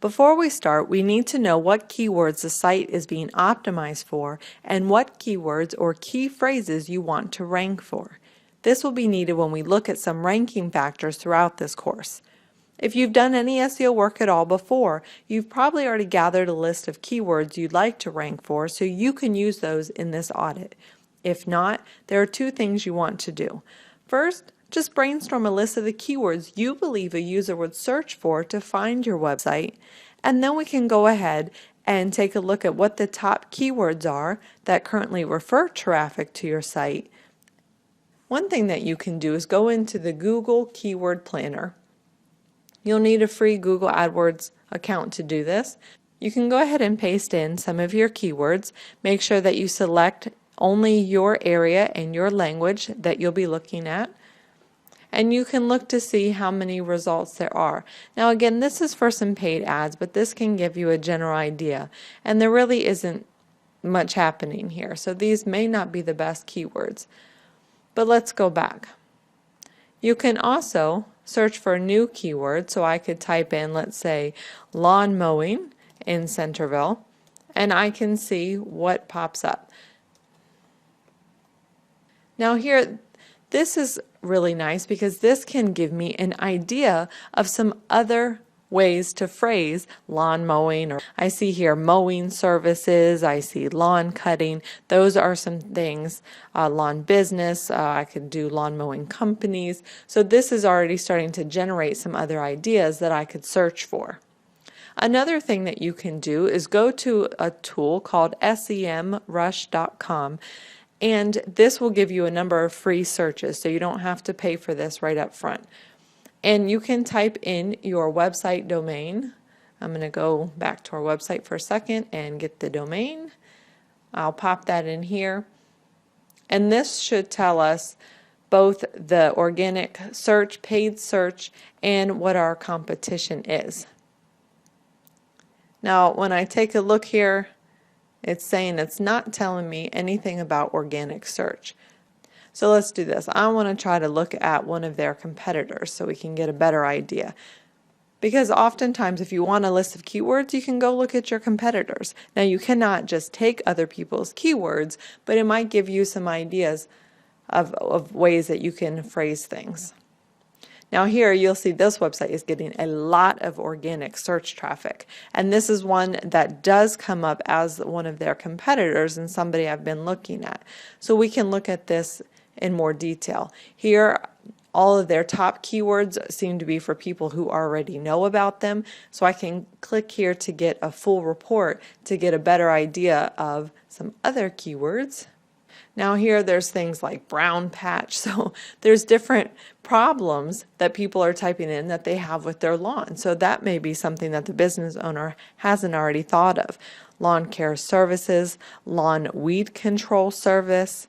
Before we start, we need to know what keywords the site is being optimized for and what keywords or key phrases you want to rank for. This will be needed when we look at some ranking factors throughout this course. If you've done any SEO work at all before, you've probably already gathered a list of keywords you'd like to rank for so you can use those in this audit. If not, there are two things you want to do. First, just brainstorm a list of the keywords you believe a user would search for to find your website, and then we can go ahead and take a look at what the top keywords are that currently refer traffic to your site. One thing that you can do is go into the Google Keyword Planner. You'll need a free Google AdWords account to do this. You can go ahead and paste in some of your keywords. Make sure that you select only your area and your language that you'll be looking at. And you can look to see how many results there are. Now again, this is for some paid ads, but this can give you a general idea. And there really isn't much happening here, so these may not be the best keywords. But let's go back. You can also search for a new keyword, so I could type in, let's say, lawn mowing in Centerville, and I can see what pops up. Now here, this is really nice because this can give me an idea of some other ways to phrase lawn mowing, or I see here mowing services, I see lawn cutting. Those are some things. Lawn business, I could do lawn mowing companies. So this is already starting to generate some other ideas that I could search for. Another thing that you can do is go to a tool called SEMrush.com, and this will give you a number of free searches, so you don't have to pay for this right up front. And you can type in your website domain. I'm going to go back to our website for a second and get the domain. I'll pop that in here. And this should tell us both the organic search, paid search, and what our competition is. Now, when I take a look here, it's saying it's not telling me anything about organic search. So let's do this. I want to try to look at one of their competitors so we can get a better idea. Because oftentimes if you want a list of keywords, you can go look at your competitors. Now you cannot just take other people's keywords, but it might give you some ideas of ways that you can phrase things. Now here you'll see this website is getting a lot of organic search traffic, and this is one that does come up as one of their competitors and somebody I've been looking at. So we can look at this in more detail. Here, all of their top keywords seem to be for people who already know about them, so I can click here to get a full report to get a better idea of some other keywords. Now here there's things like brown patch, so there's different problems that people are typing in that they have with their lawn. So that may be something that the business owner hasn't already thought of. Lawn care services, lawn weed control service,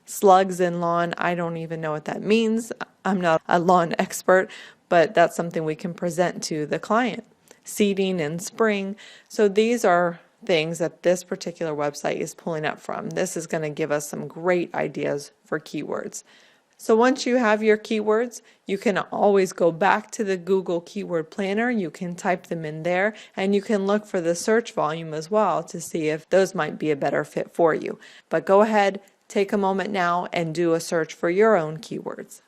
slugs in lawn. I don't even know what that means. I'm not a lawn expert, but that's something we can present to the client. Seeding in spring. So these are things that this particular website is pulling up from. This is going to give us some great ideas for keywords. So once you have your keywords, you can always go back to the Google Keyword Planner. You can type them in there, and you can look for the search volume as well to see if those might be a better fit for you. But go ahead, take a moment now and do a search for your own keywords.